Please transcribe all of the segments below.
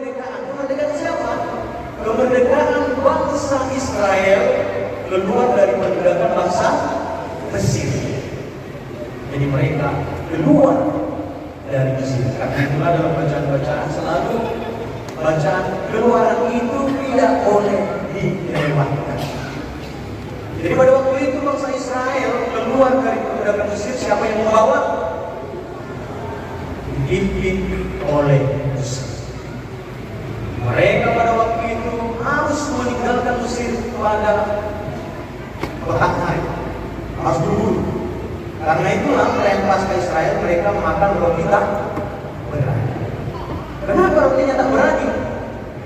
kemerdekaan. Kemerdekaan siapa? Kemerdekaan bangsa Israel keluar dari perbudakan bangsa Mesir. Jadi mereka keluar dari Mesir. Karena itulah dalam bacaan-bacaan selalu bacaan keluaran itu tidak boleh dilewatkan. Jadi pada waktu itu bangsa Israel keluar dari perbudakan Mesir, siapa yang membawa? Dipimpin oleh Musa. Mereka pada waktu itu harus meninggalkan Mesir pada petang hari, harus berburu. Karena itulah perayaan Paskah Israel mereka makan roti tak berani. Kenapa rotinya tak berani?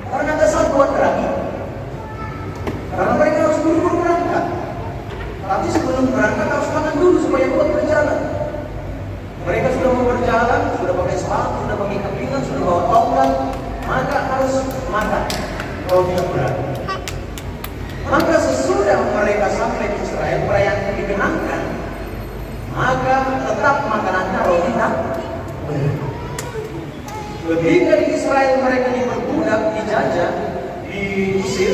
Karena ada satuan berani. Karena mereka harus buru-buru berangkat. Tapi sebelum berangkat harus makan dulu supaya kuat berjalan. Mereka sudah mau berjalan, sudah pakai sepatu, sudah pakai kepingan, sudah bawa tongkat, maka harus makan roti tak berani. Maka sesudah mereka sampai di Israel, perayaan itu digenangkan, maka tetap makanannya roti tak berani. Ketika di Israel mereka diperbudak, dijajah di Mesir,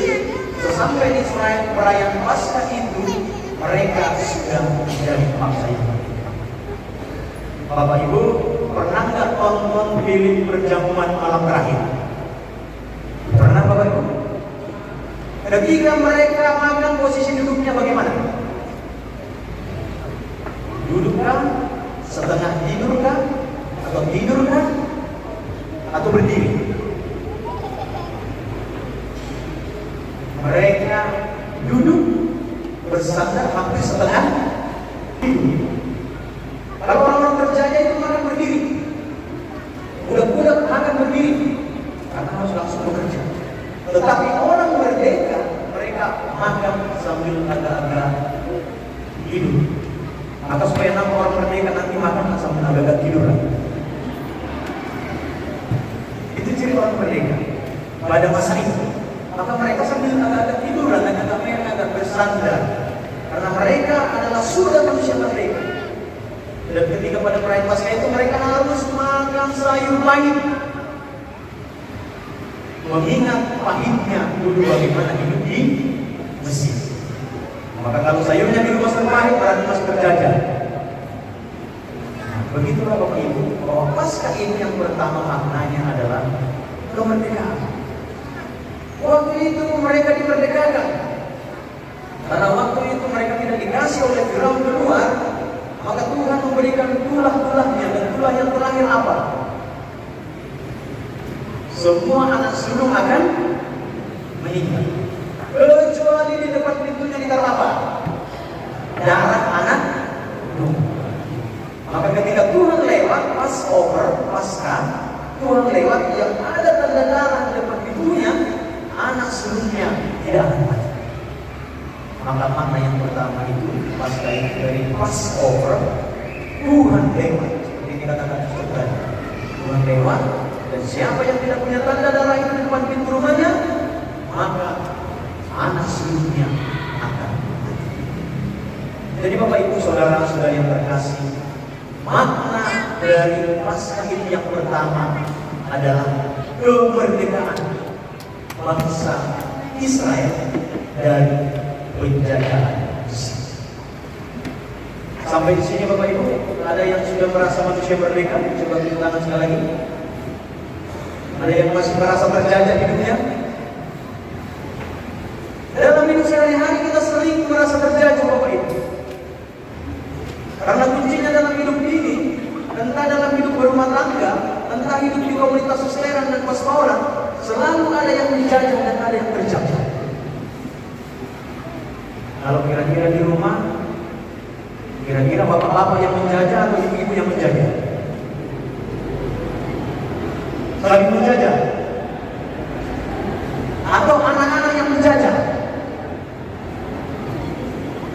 sesampai di Israel perayaan Paskah itu mereka sudah menjadi bangsa yang merdeka. Bapak Ibu, pernah nggak tonton film Perjamuan Malam Terakhir? Pernah Bapak Ibu? Ketika mereka makan, posisi duduknya bagaimana? Dudukkah? Setengah tidurkah? Atau tidurkah? Atau berdiri? Mereka duduk bersandar hampir setengah tidur. Kalau orang-orang kerjanya itu makan berdiri, budak-budak makan berdiri karena harus langsung bekerja. Tetapi orang merdeka mereka makan sambil agak-agak tidur. Maka supaya nama orang merdeka nanti makan sambil agak-agak tidur. Itu ciri orang merdeka pada masa itu. Maka mereka sambil agak-agak tiduran, agak bersandar, karena mereka adalah sudah manusia merdeka. Dan ketika pada perayaan Paskah itu mereka harus makan sayur pahit, mengingat pahitnya dulu bagaimana hidup di Mesir. Maka kalau sayurnya di rumah pahit berarti masih berjajah. Nah, begitulah Bapak Ibu, bahwa Paskah ini yang pertama maknanya adalah kemerdekaan. Waktu itu mereka dimerdekakan. Karena waktu itu mereka tidak dikasih oleh Firaun keluar, maka Tuhan memberikan tulah-tulahnya, dan tulah yang terakhir apa? Semua anak sulung akan meninggal, kecuali di depan pintunya ditaruh apa? Darah anak domba. Maka ketika Tuhan lewat Paskah, Tuhan lewat yang ada tanda darah di depan pintunya, anak sulungnya tidak akan mati. Maka makna yang pertama itu Paskah itu dari Passover, Tuhan lewat. Seperti dikatakan tadi, Tuhan lewat, dan siapa yang tidak punya tanda darah itu di depan pintu rumahnya, maka anak sulungnya akan mati. Jadi Bapak Ibu Saudara-saudara yang terkasih, makna dari Paskah ini yang pertama adalah kemerdekaan bangsa Israel dari penjajahan Mesir. Sampai di sini Bapak Ibu, ada yang sudah merasa manusia merdeka? Coba tunjuk tangan sekali lagi. Ada yang masih merasa terjajah hidupnya? Dalam hidup sehari-hari kita sering merasa terjajah Bapak Ibu. Karena kuncinya dalam hidup ini, entah dalam hidup berumah tangga, entah hidup di komunitas susteran dan pastoran, selalu ada yang dijajah dan ada yang terjajah. Kalau kira-kira di rumah, kira-kira bapak-bapak yang menjajah atau ibu-ibu yang menjajah? Saling menjajah? Atau anak-anak yang menjajah?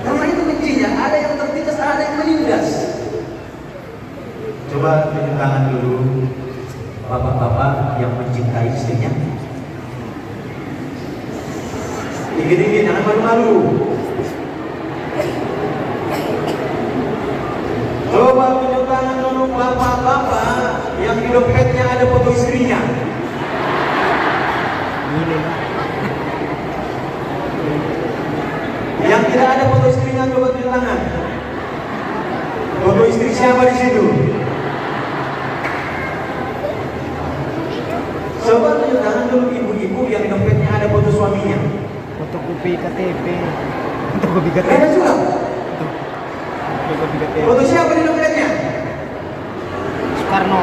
Karena itu kuncinya, ada yang tertindas, ada yang menindas. Coba tunjuk tangan dulu bapak-bapak yang mencintai istrinya. Dikit-dikit, jangan malu-malu. Coba tunjuk tangan dulu bapak-bapak yang di dompetnya ada foto istrinya. Yang tidak ada foto istrinya coba tunjuk tangan. Foto istri siapa di situ? Coba tunjuk tangan dulu ibu-ibu yang di dompetnya ada foto suaminya. Fotokopi KTP. Fotokopi KTP. Ada juga. Fotokopi KTP. Foto siapa di dompetnya? Soekarno.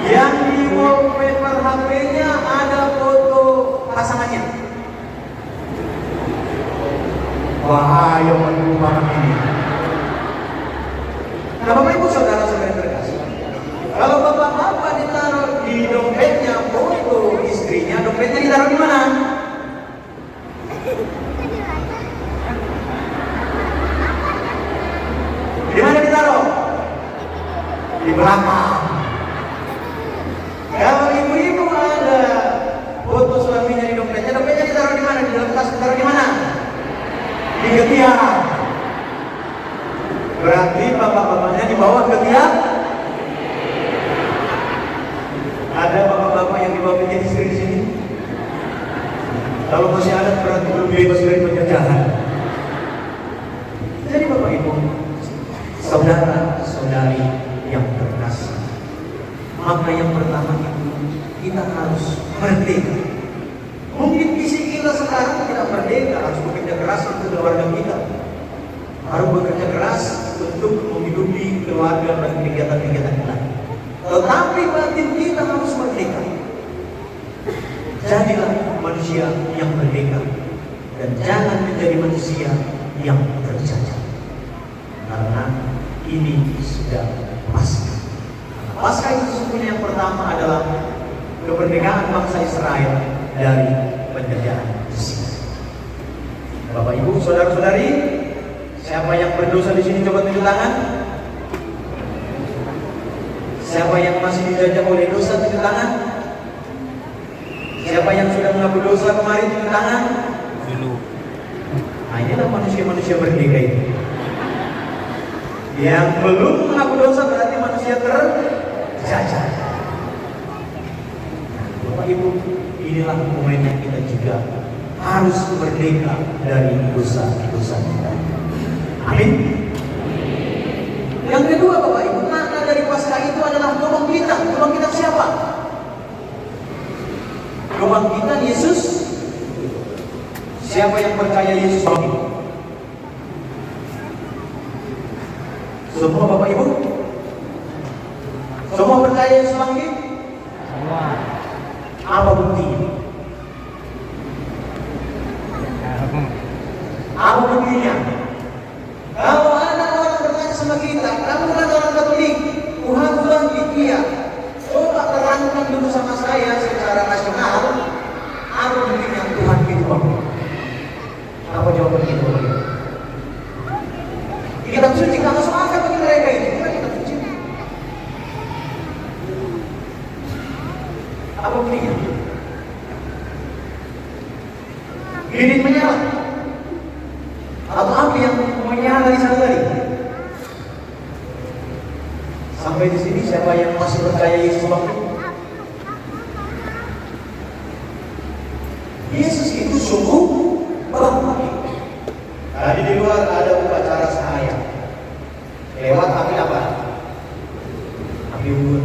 Yang di wallpaper HP-nya ada foto pasangannya. Bahaya menurut orang ini. Nah, Bapak Ibu saudara-saudara terkasih, kalau bapak-bapak ditaruh di dompetnya foto istrinya, dompetnya ditaruh di mana? Di mana ditaruh? Di belakang. Kalau ibu-ibu ada foto suaminya di dompetnya, dompetnya ditaruh di mana? Di dalam tas ditaruh di mana? Di ketiak. Berarti bapak-bapaknya di bawah ketiak. Ada bapak-bapak yang di bawah ketiak istri di sini? Kalau masih ada berarti belum bebas dari penjajahan. Jadi Bapak Ibu, saudara-saudari yang terkasih, maka yang pertama itu kita harus merdeka. Mungkin fisik kita sekarang tidak merdeka, harus bekerja keras untuk keluarga kita, harus bekerja keras untuk menghidupi keluarga dan kegiatan-kegiatan kita. Tetapi batin kita harus merdeka. Jadilah manusia yang merdeka dan jangan menjadi manusia yang terjajah. Karena ini sudah Paskah. Paskah itu sesungguhnya yang pertama adalah kemerdekaan bangsa Israel dari penjajahan Mesir. Bapak Ibu, saudara-saudari, siapa yang berdosa di sini coba tunjuk tangan? Siapa yang masih dijajah oleh dosa tunjuk tangan? Siapa yang sudah mengaku dosa kemarin tunjuk tangan? Dulu. Nah, inilah manusia-manusia merdeka itu. Yang belum mengaku dosa berarti manusia terjajah. Bapak Ibu, inilah momennya kita juga harus merdeka dari dosa-dosa kita. Amin. Yang kedua Bapak Ibu, makna dari Paskah itu adalah kebangkitan. Kebangkitan siapa? Kebangkitan Yesus. Siapa yang percaya Yesus bangkit? Semua Bapak Ibu? Semua percaya Yesus bangkit? Semua. Apa buktinya? Apa buktinya? Kalau ada orang bertanya sama kita, kamu kan orang Katolik, Tuhan bangkit, iya. Coba terangkan dulu sama saya secara nasional, apa buktinya Tuhan itu bangkit? Apa jawaban itu? Kitab suci nggak masuk akal bagi mereka itu. Bukan kitab suci. Apa buktinya? Lilin menyala. Atau api yang menyala di sana tadi. Sampai di sini siapa yang masih percaya Yesus bangkit? Yesus itu sungguh bangkit. Tadi di luar ada upacara sahaya. Lewat api apa? Api unggun.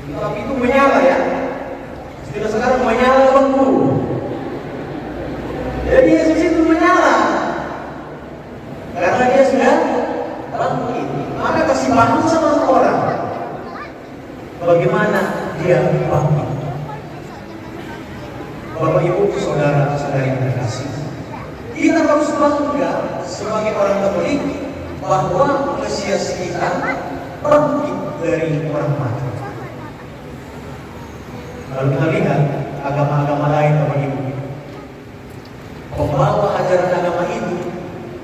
Itu api itu menyala ya. Istilah sekarang menyala lembu. Jadi Yesus itu menyala. Karena dia sudah bangkit. Maka kasih paham sama orang. Bagaimana dia bangkit. Bapak Ibu, saudara-saudari yang terkasih, kita harus bangga sebagai orang Katolik bahwa Mesias kita bangkit dari orang mati. Lalu kita lihat agama-agama lain, Bapak Ibu, pembawa ajaran agama itu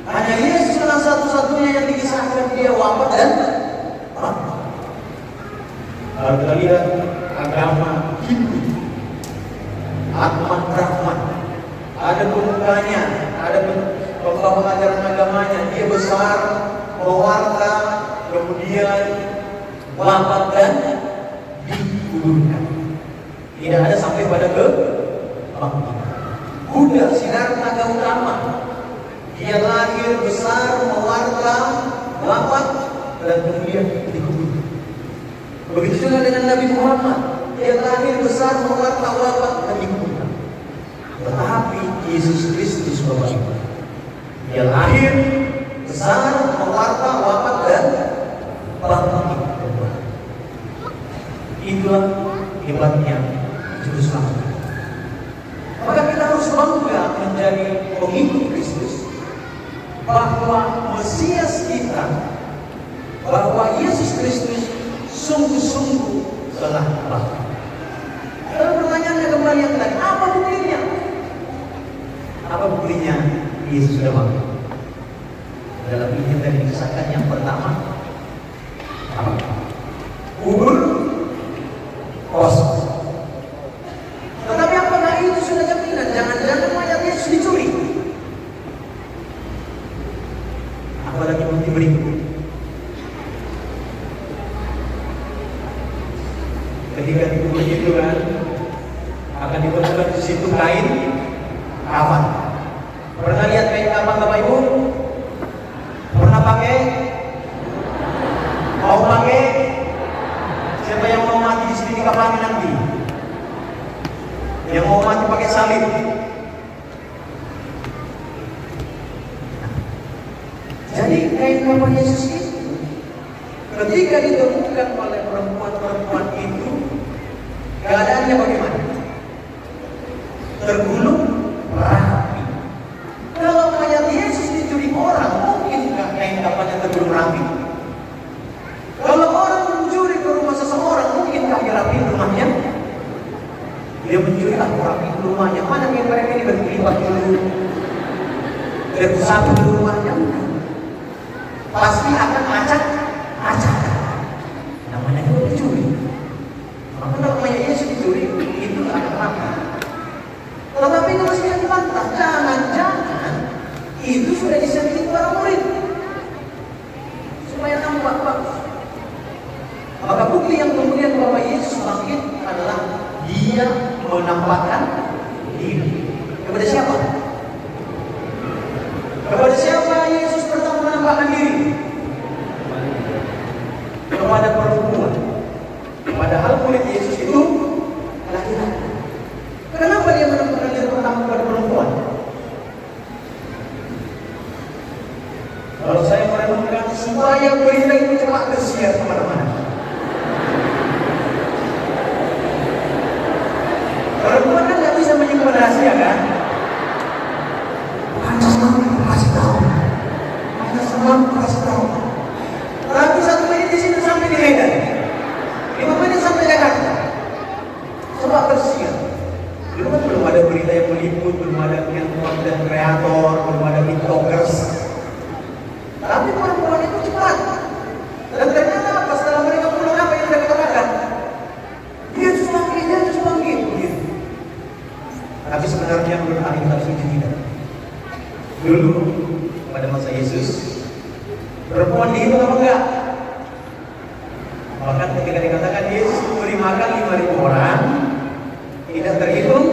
hanya Yesus yang satu-satunya yang dikisahkan dia wafat dan bangkit. Lalu kita lihat agama Hindu, Atman Brahman, ada pemukanya, ada pembawa ajaran agamanya, dia besar, mewarta, kemudian wafat dan dikuburkan. Tidak ada sampai pada bangkit. Buddha Siddhartha Gautama, dia lahir, besar, mewarta, wafat, dan kemudian dikubur. Begitu juga dengan Nabi Muhammad, dia lahir, besar, mewarta, wafat, dan dikubur. Tetapi Yesus Kristus Bapak, dia lahir, besar, mewarta, wafat, dan bangkit kembali. Itulah hebatnya Juru Selamat. Maka kita harus bangga menjadi pengikut Kristus, bahwa Mesias kita, bahwa Yesus Kristus sungguh-sungguh telah bangkit. Lalu pertanyaannya kembali yang tadi, apa buktinya? Apa buktinya Yesus sudah bangkit? Dalam Injil tadi dikisahkan yang pertama, apa? Kubur kosong. Tetapi apakah itu sudah jaminan? Jangan-jangan mayat Yesus dicuri. Apalagi bukti berikut. Ketika dikubur itu kan akan ditemukan di situ kain kafan. Pernah lihat kain kafan Bapak Ibu? Pernah pakai? Mau pakai? Siapa yang mau mati di sini dikafani nanti? Yang mau mati pakai salib? Jadi kain kafan Yesus itu ketika ditemukan oleh perempuan-perempuan itu, keadaannya bagaimana? Tergulung rapi. Kalau mayat Yesus dicuri orang, mungkinkah kain kafannya tergulung rapi? Kalau orang mencuri ke rumah seseorang, mungkinkah dia rapi rumahnya? Dia mencuri, rapi rumahnya. Mana yang mereka ini berlipat dulu? Bersatu di rumahnya? Pasti akan acak. Namanya juga dicuri. Maka kalau mayat Yesus dicuri, itu akan rapi. Tetapi kalau sudah dibantah, jangan-jangan itu sudah disetting para murid supaya nampak bagus. Maka bukti yang kemudian bahwa Yesus bangkit adalah dia menampakkan diri. Kepada siapa? Kepada siapa Yesus pertama menampakkan diri? Kepada perempuan. Padahal murid Yesus itu laki-laki. Kenapa dia menemukan diri pertama kepada perempuan? Kalau saya merenungkan, supaya berita itu cepat tersiar kemana-mana. Perempuan kan nggak bisa menyimpan rahasia kan? Hanya selalu kasih tahu. Tapi 1 menit di sini sampai di Medan, 5 menit sampai Jakarta. Cepat tersiar. Belum ada berita yang meliput, belum ada konten kreator, belum ada tiktokers. Tapi perempuan itu cepat. Dan ternyata apa? Setelah mereka pulang, apa yang mereka katakan? Yesus bangkit. Begitu. Tapi sebenarnya menurut ahli kitab suci tidak. Dulu pada masa Yesus, perempuan dihitung apa enggak? Bahkan ketika dikatakan Yesus memberi makan 5.000 orang, tidak terhitung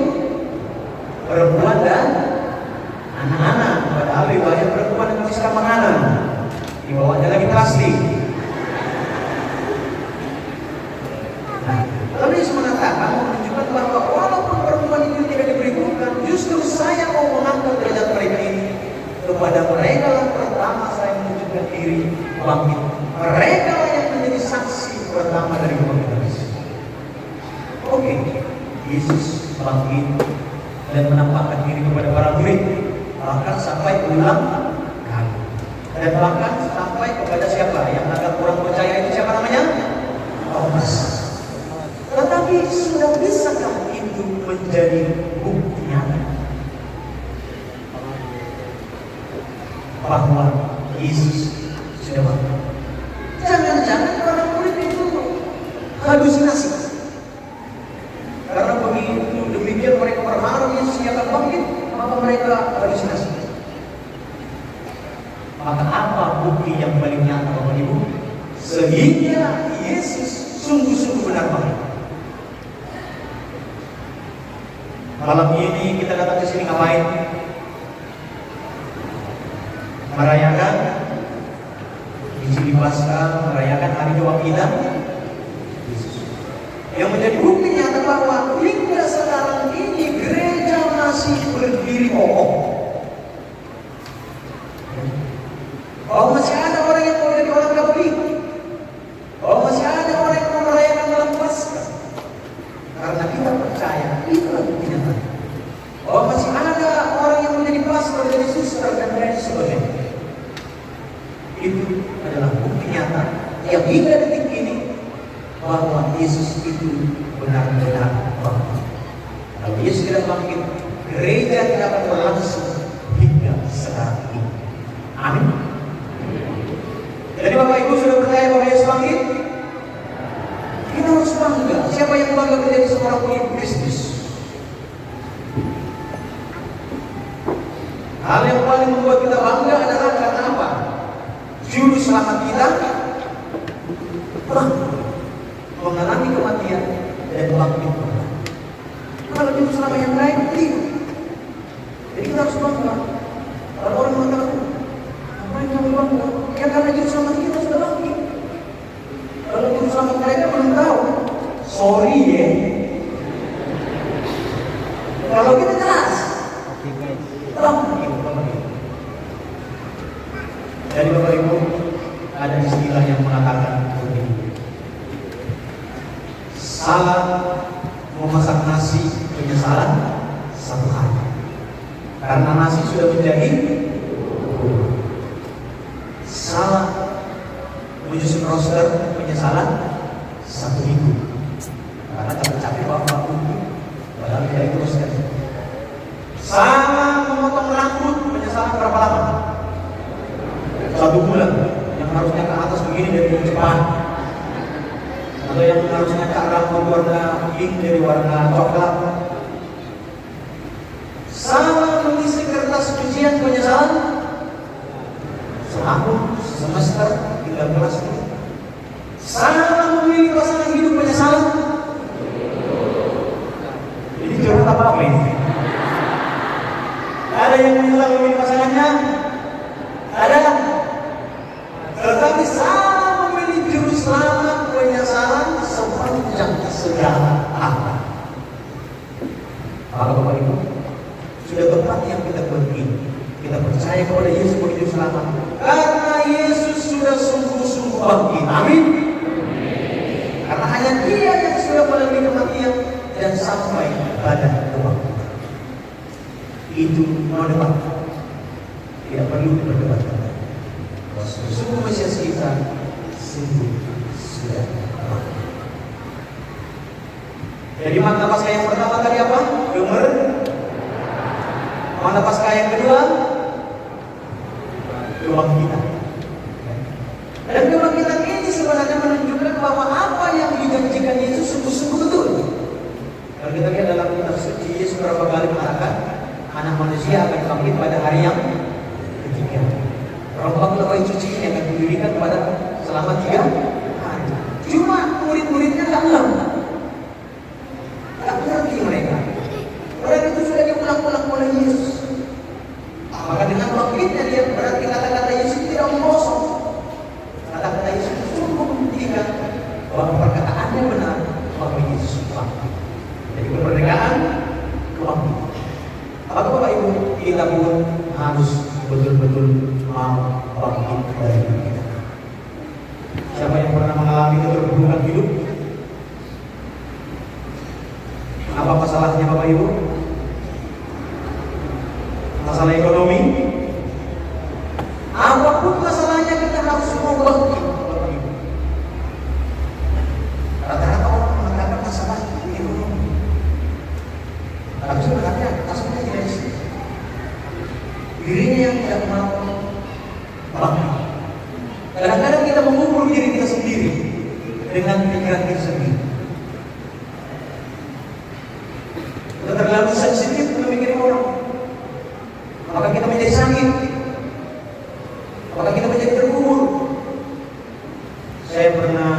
perempuan dan anak-anak. Padahal riwayat perempuan yang menghabiskan makanan dibawanya lagi plastik. Lalu Yesus mengatakan, menunjukkan bahwa walaupun perempuan itu tidak diberi bukan, justru saya mau mengangkat derajat mereka ini. Kepada mereka lah pertama saya menunjukkan diri bangkit. Mereka lah yang menjadi saksi pertama dari kebangkitan Yesus. Oke. Yesus bangkit dan menampakkan diri kepada para murid, bahkan sampai ulang kali, dan bahkan sampai kepada siapa yang agak kurang percaya itu, siapa namanya? Thomas. Tetapi sudah bisakah itu menjadi bukti nyata bahwa Yesus sudah bangkit? Jangan-jangan para murid itu halusinasi. Karena begitu demikian mereka berharap Yesus akan bangkit, maka mereka halusinasi. Maka apa bukti yang paling nyata Bapak Ibu? Sehingga Yesus sungguh-sungguh benar bangkit. Malam ini kita datang ke sini ngapain? Merayakan Injil Paskah, merayakan hari kebangkitan Yesus. Yang menjadi bukti nyata bahwa hingga sekarang ini gereja masih berdiri kokoh. Bahwa masih ada orang yang mau jadi orang Katolik. Bahwa masih ada orang yang mau merayakan malam Paskah. Karena kita percaya itulah buktinya. Bahwa masih ada orang yang menjadi pastor, menjadi suster dan lain sebagainya. Itu adalah bukti nyata yang hingga detik ini bahwa Yesus itu benar-benar bangkit. Kalau Yesus tidak bangkit, gereja tidak akan berlangsung hingga sekarang ini. Amin. Jadi Bapak Ibu sudah percaya bahwa Yesus bangkit? Kita harus bangga. Siapa yang bangga menjadi seorang pemimpin Kristus? Hal yang paling membuat kita bangga adalah karena apa? Juru selamat kita mengalami kematian dan bangkit. Kalau juru selamat yang lain tidak. Jadi kita harus bangga. Kalau orang mengatakan, apa yang kamu bangga? Ya karena juru selamat kita sudah bangkit. Kalau juru selamat mereka belum tahu, sorry ya. Kalau kita jelas, Oke guys. bangkit. Jadi Bapak Ibu, ada istilah yang mengatakan begini: salah memasak nasi penyesalan satu hari, karena nasi sudah menjadi bubur. Salah menyusun roster penyesalan satu minggu, karena capek-capek bapak bumbu, padahal tidak itu roster. Salah memotong rambut penyesalan berapa lama? 1 bulan. Yang harusnya ke atas begini dari Jepang, atau yang harusnya ke rambut warna pink dari warna coklat. Sama mengisi kertas ujian penyesalan setahun, semester, 3 kelas. Sama memilih pasangan hidup penyesalan. Jadi curhat apa ini? Ada yang menyesal memilih pasangannya? Ada. Tetapi sama memilih juru selamat penyesalan sepanjang segala abad. Maka Bapak Ibu, sudah tepat yang kita buat ini. Kita percaya kepada Yesus sebagai juru selamat, karena Yesus sudah sungguh-sungguh bangkit. Amin. Karena hanya Dia yang sudah melalui kematian dan sampai pada kebangkitan. Itu mau debat. Tidak perlu diperdebatkan. Sungguh Mesias kita sungguh sudah bangkit. Jadi makna Paskah yang pertama tadi apa? Gemer. Makna Paskah yang kedua? Kebangkitan. Dan kebangkitan ini sebenarnya menunjukkan bahwa apa yang dijanjikan Yesus sungguh-sungguh betul. Kalau kita lihat dalam kitab suci, Yesus berapa kali mengatakan anak manusia akan bangkit pada hari yang ketiga. Roh Bapa suci ini akan didirikan pada selama 3 hari. Cuma murid-muridnya nggak ngerti mereka. Orang itu sudah diulang-ulang oleh Yesus. Maka dengan bangkitnya dia berarti kata-kata Yesus tidak kosong. Kata-kata Yesus sungguh membuktikan bahwa perkataannya benar, bahwa Yesus bangkit. Jadi kemerdekaan kebangkitan. Apakah Bapak Ibu kita pun harus betul-betul mau bangkit dari kita? Siapa yang pernah mengalami keterpurukan hidup? Apa masalahnya Bapak Ibu? Masalah ekonomi? Apapun masalahnya kita harus mau bangkit. Rata-rata orang mengatakan masalah ekonomi, tapi sebenarnya masalahnya tidak di sini. Dirinya yang tidak mau bangkit. Kadang-kadang kita mengukur diri kita sendiri dengan pikiran kita sendiri. Kita terlalu sensitif memikirkan orang. Apakah kita menjadi sakit? Apakah kita menjadi terkubur? Saya pernah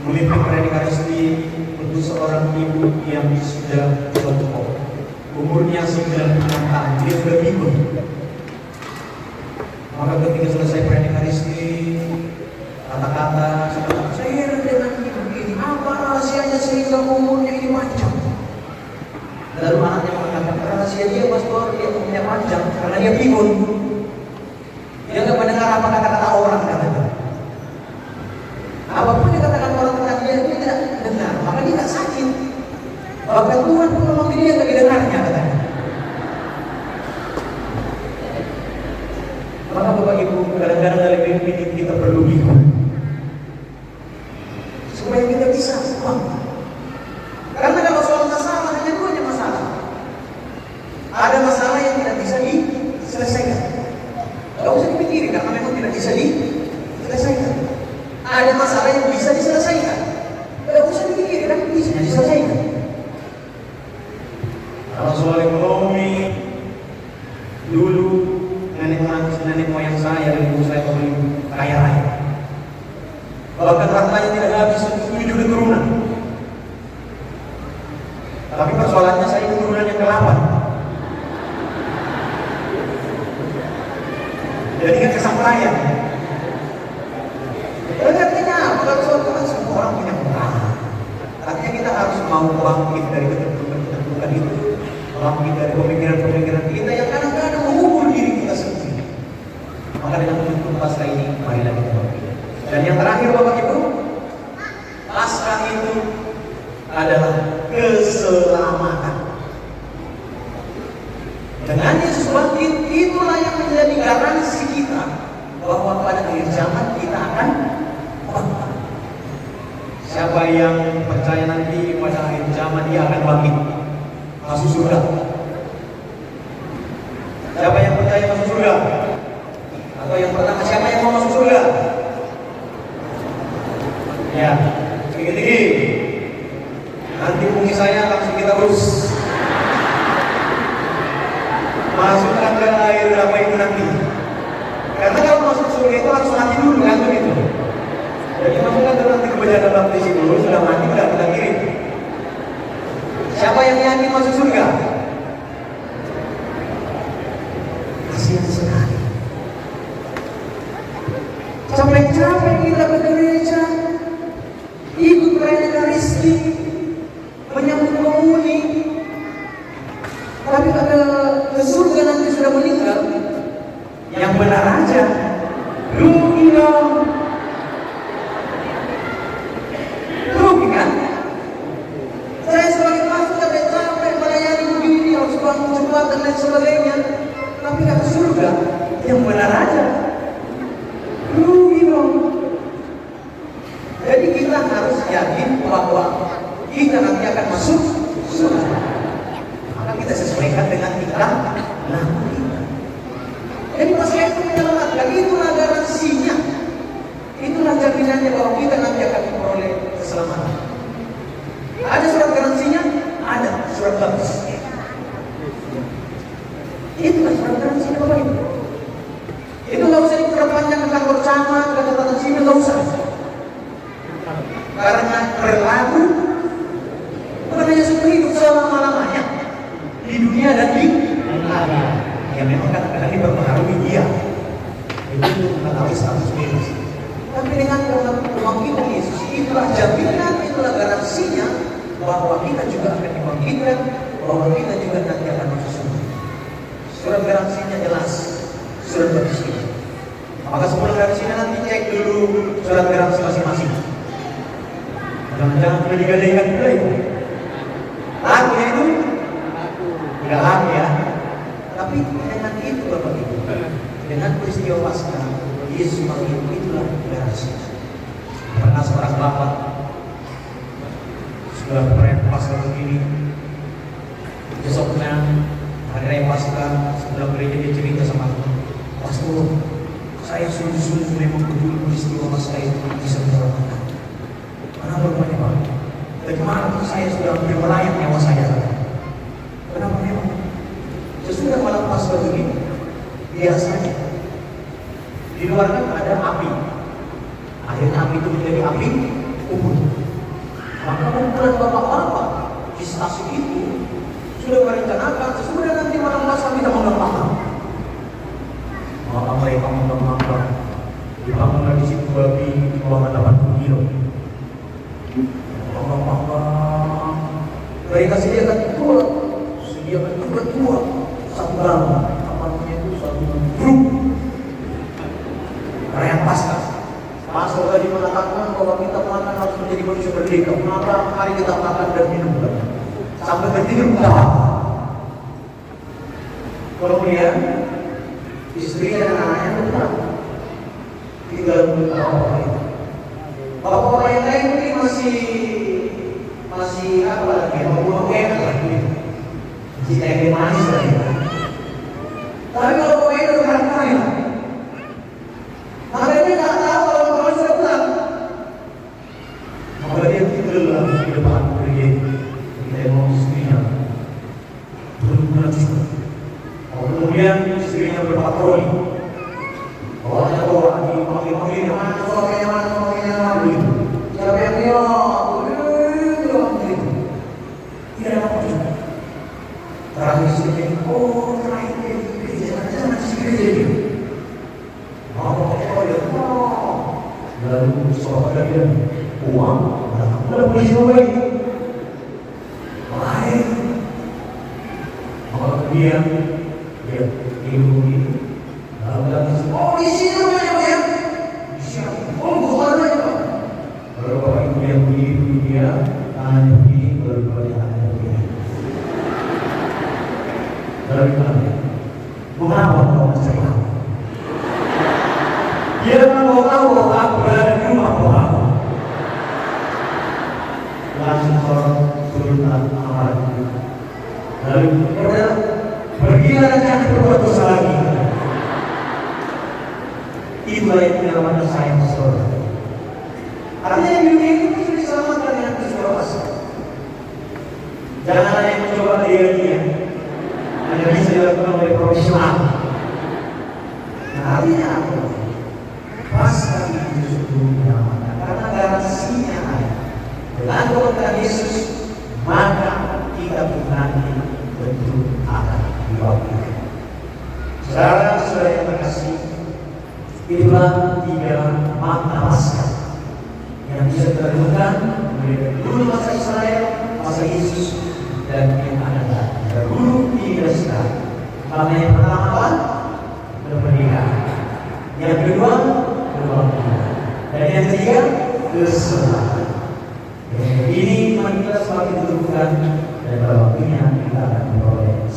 memimpin pernikahan istri untuk seorang ibu yang sudah kamu umurnya ini panjang. Lalu anaknya mengatakan, rahasia dia pastor, dia umurnya panjang karena dia pikun. Dia nggak mendengar apa kata-kata orang, katanya. Apapun yang katakan orang tentang dia tidak dengar, maka dia tidak sakit. Bahkan Tuhan pun memang dia nggak didengarnya, katanya. Maka Bapak Ibu, kadang-kadang dalam hidup ini kita perlu bingung supaya kita bisa kuat. Karena kalau soal masalah hanya dua aja masalah. Ada masalah yang tidak bisa diselesaikan. Gak usah dipikirin karena memang tidak bisa diselesaikan. Ada masalah yang bisa diselesaikan. Gak usah dipikirin kan bisa diselesaikan. Kalau soal ekonomi, dulu nenek moyang saya dan ibu saya pemilik kaya raya. Bahkan hartanya tidak habis 7 keturunan. Tapi persoalannya saya keturunan yang ke-8. Jadi kan kesampaian. Artinya apa? Kalau suatu kan semua orang punya kekurangan. Artinya kita harus mau bangkit dari keterpurukan itu. Bangkit dari pemikiran-pemikiran kita yang kadang-kadang mengukur diri kita sendiri. Maka dengan menutup pasca ini, marilah kita bangkit. Dan yang terakhir Bapak Ibu, pasca itu adalah keselamatan. Dengan Yesus bangkit, itulah yang menjadi garansi kita bahwa pada akhir zaman kita akan bangkit. Siapa yang percaya nanti pada akhir zaman dia akan bangkit, masuk surga. Siapa yang percaya masuk surga? Atau yang pertama, siapa yang mau masuk surga? Ya, tinggi-tinggi. Nanti bumi saya langsung kita urus. Masukkan ke air apa itu nanti. Karena kalau masuk surga itu harus mati dulu kan begitu. Jadi masukkan ke nanti kebanyakan baptis dulu, sudah mati sudah kita kirim. Siapa yang yakin masuk surga? Kasihan sekali. Capek-capek kita ke gereja, ikut perayaan Ekaristi, menyambut komuni, tapi pada ke surga nanti sudah meninggal. Yang benar aja, rugi dong. Rugi kan? Saya sebagai pastor capek-capek melayani begini, harus bangun cepat dan lain sebagainya, tapi ke surga, yang benar aja. Rugi dong. Jadi kita harus yakin bahwa kita nanti akan masuk surga. Maka kita sesuaikan dengan tingkah laku kita. Jadi pasca itu menyelamatkan, itulah garansinya. Itulah jaminannya bahwa kita nanti akan memperoleh keselamatan. Ada surat garansinya? Ada surat baptis. Itulah surat garansinya Bapak Ibu. Itu nggak usah diperpanjang tentang bersama, catatan sipil nggak usah. Karena berlaku bukan hanya seumur hidup selama-lamanya di dunia dan di akhirat. Ya memang kadang-kadang dipengaruhi dia. Itu untuk mengetahui status bebas. Tapi dengan kebangkitan Yesus, itulah jaminan, itulah garansinya bahwa kita juga akan dibangkitkan, bahwa kita juga nanti akan masuk surga. Surat garansinya jelas. Surat baptis kita. Maka sebelum dari sini nanti cek dulu surat garansi masing-masing. Jangan-jangan sudah digadaikan juga itu. Laku ya itu? Tidak laku ya. Tapi dengan itu Bapak Ibu, dengan peristiwa Paskah, Yesus bangkit, itulah garansi. Pernah seorang bapak sudah perayaan Paskah begini, besoknya hari raya Paskah, setelah gereja dia cerita sama aku, pastor, saya sungguh-sungguh memang peduli peristiwa Paskah itu bisa menyelamatkan. Kenapa rupanya Pak? Dari kemarin saya sudah hampir melayang nyawa saya. Kenapa memang? Sesudah malam Paskah begini, biasanya di luar kan ada api. Akhirnya api itu menjadi api umum. Maka kumpulan bapak-bapak di stasiun itu sudah merencanakan sesudah nanti malam Paskah kita mengembangkan. Maka mereka mengembangkan dibangunlah di situ babi di bawah 80 kilo. Mengembangkan perayaan Paskah. Pastor tadi mengatakan bahwa kita makan harus menjadi manusia merdeka. Maka mari kita makan dan minum sampai bertidur utama. Kemudian istri dan anaknya pulang. Tinggal bapak itu. Bapak yang lain mungkin masih apa lagi? Mau enak lagi. Masih kayak manis lagi. Tapi kalau bapak itu berangkat, maka dia tak tahu kalau bapak sudah pulang. Maka dia tinggal di depan gereja. Kita mau istrinya benar-benar juga. Kemudian istrinya berpatroli. Bawanya bawa dipanggil-panggil, mana suaminya begitu. Siapa yang dia? Begitu. Tidak ada apa juga. Terakhir istrinya, terakhir jangan di gereja dia. Lalu seorang dia uang, udah polisi baik. Baik. Maka kemudian dia ibu ini lalu di sini rumahnya Pak ya? Di sini. Bukan aja Pak. Lalu Bapak Ibu yang begini dia tangannya begini, baru tangannya begini. Lalu gimana? Mengapa kau mencari aku? Dia mau tahu bahwa aku berada di rumah Tuhan. Langsung turun amarah. Lalu pergilah dan jangan berbuat dosa lagi. Itulah yang dinamakan sayang saudara. Artinya yang dunia ini sudah diselamatkan dengan peristiwa Paskah. Jangan hanya mencoba dia hanya bisa dilakukan oleh profesional. Nah, artinya apa? Paskah itu justru menyelamatkan karena garansinya ada. Dengan kebangkitan Yesus, maka kita pun nanti tentu akan dibangkitkan. Saudara-saudara yang terkasih, itulah 3 makna Paskah yang bisa kita renungkan mulai dulu masa Israel, masa Yesus, dan yang akan datang. Dahulu hingga sekarang. Makna yang pertama apa? Kemerdekaan. Yang kedua, kebangkitan. Dan yang ketiga, keselamatan. Ini kita semakin ditentukan dan pada waktunya kita akan memperoleh